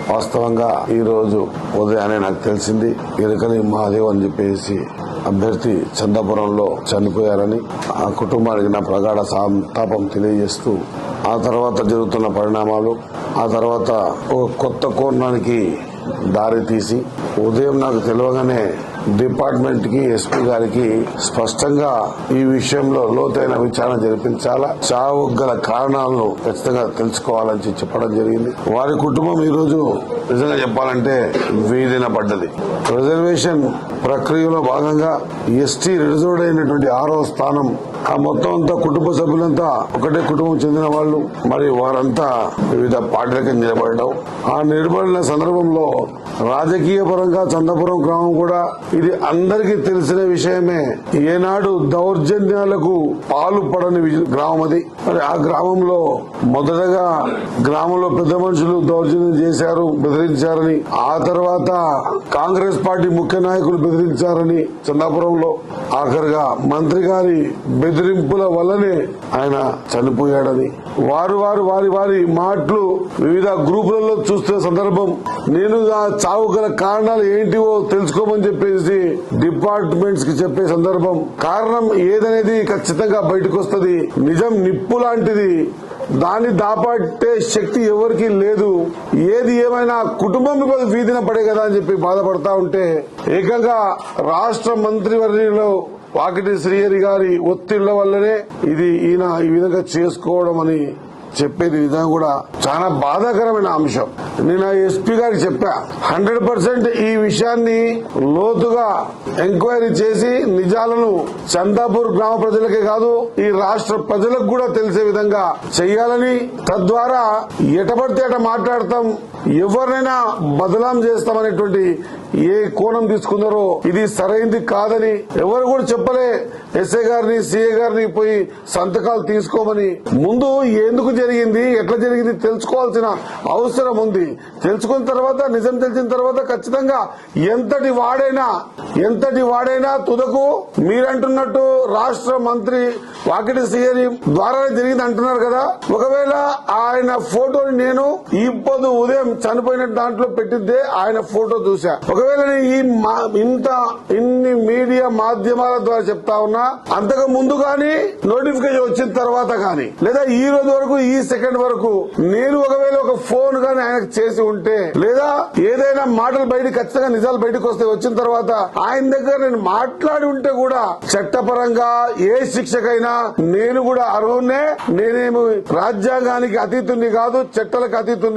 వాస్తవంగా ఈ రోజు ఉదయాన్నే నాకు తెలిసింది ఇరకలి మహాదేవ్ అని చెప్పేసి అభ్యర్థి చందాపురంలో చనిపోయారని ఆ కుటుంబానికి నా ప్రగాఢ సంతాపం తెలియజేస్తూ ఆ తర్వాత జరుగుతున్న పరిణామాలు ఆ తర్వాత ఒక కొత్త కోణానికి దారి తీసి ఉదయం నాకు తెలియగానే డిపార్ట్మెంట్ కి ఎస్పీ గారికి స్పష్టంగా ఈ విషయంలో లోతైన విచారణ జరిపించాలా, చావు గల కారణాలను ఖచ్చితంగా తెలుసుకోవాలని చెప్పడం జరిగింది. వారి కుటుంబం ఈ రోజు నిజంగా చెప్పాలంటే వీధిన పడ్డది. రిజర్వేషన్ ప్రక్రియలో భాగంగా ఎస్టీ రిజర్వ్డ్ అయినటువంటి 6వ స్థానం ఆ మొత్తం అంతా కుటుంబ సభ్యులంతా ఒకటే కుటుంబం చెందిన వాళ్ళు, మరి వారంతా వివిధ పార్టీలకు నిలబడడం. ఆ నిలబడిన సందర్భంలో రాజకీయ పరంగా చందాపురం గ్రామం కూడా ఇది అందరికీ తెలిసిన విషయమే. ఏనాడు దౌర్జన్యాలకు పాల్పడని గ్రామం అది. మరి ఆ గ్రామంలో మొదటగా గ్రామంలో పెద్ద మనుషులు దౌర్జన్యం చేశారు, బెదిరించారని, ఆ తర్వాత కాంగ్రెస్ పార్టీ ముఖ్య నాయకులు బెదిరించారని చందాపురంలో, ఆఖరిగా మంత్రి గారి బెదిరింపుల వల్లనే ఆయన చనిపోయాడని వారి మాటలు వివిధ గ్రూపులలో చూస్తున్న సందర్భం. నేను ఆ చావు గల కారణాలు ఏంటివో తెలుసుకోమని చెప్పేసి డిపార్ట్మెంట్స్ కి చెప్పే సందర్భం. కారణం ఏదనేది ఖచ్చితంగా బయటకు వస్తుంది. నిజం నిప్పు లాంటిది, దాన్ని దాపట్టే శక్తి ఎవరికి లేదు. ఏది ఏమైనా కుటుంబం వీధిన పడే కదా అని చెప్పి బాధపడతా ఉంటే ఏకంగా రాష్ట్ర మంత్రివర్యులు వాకిటి శ్రీహరి గారి ఒత్తిళ్ల వల్లనే ఈయన ఈ విధంగా చేసుకోవడం అని చెప్పేది నిజంగా కూడా చాలా బాధాకరమైన అంశం. నేను ఎస్పీ గారికి చెప్పా, 100% ఈ విషయాన్ని లోతుగా ఎంక్వైరీ చేసి నిజాలను చందాపూర్ గ్రామ ప్రజలకే కాదు ఈ రాష్ట్ర ప్రజలకు కూడా తెలిసే విధంగా చెయ్యాలని, తద్వారా ఎటబడితే అట మాట్లాడతాం, ఎవరినైనా బదలాం చేస్తామనేటువంటి ఏ కోణం తీసుకున్నారో ఇది సరైంది కాదని ఎవరు కూడా చెప్పలే. ఎస్ఐ గారిని సిఐ గారిని పోయి సంతకాలు తీసుకోమని, ముందు ఎందుకు జరిగింది ఎట్లా జరిగింది తెలుసుకోవాల్సిన అవసరం ఉంది. తెలుసుకున్న తర్వాత నిజం తెలిసిన తర్వాత ఖచ్చితంగా ఎంతటి వాడైనా తుదకు మీరంటున్నట్టు రాష్ట్ర మంత్రి వాకిటి శ్రీహరి ద్వారానే జరిగింది అంటున్నారు కదా. ఒకవేళ ఆయన ఫోటోని నేను ఇప్పుడు ఉదయం చనిపోయిన దాంట్లో పెట్టిద్దే ఆయన ఫోటో చూసా. ఒకవేళ ఇన్ని మీడియా మాధ్యమాల ద్వారా చెప్తా ఉన్నా, అంతకు ముందు గానీ నోటిఫికేషన్ వచ్చిన తర్వాత గానీ లేదా ఈ రోజు వరకు ఈ సెకండ్ వరకు నేను ఒకవేళ ఒక ఫోన్ గానీ ఆయనకు చేసి ఉంటే, లేదా ఏదైనా మాటలు బయట ఖచ్చితంగా నిజాలు బయటకు వస్తే వచ్చిన తర్వాత ఆయన దగ్గర నేను మాట్లాడి ఉంటే కూడా చట్టపరంగా ఏ శిక్షకైనా నేను కూడా అర్హున్నే. నేనేమి రాజ్యాంగానికి అతీతుని కాదు, చట్టాలకు అతీతుని.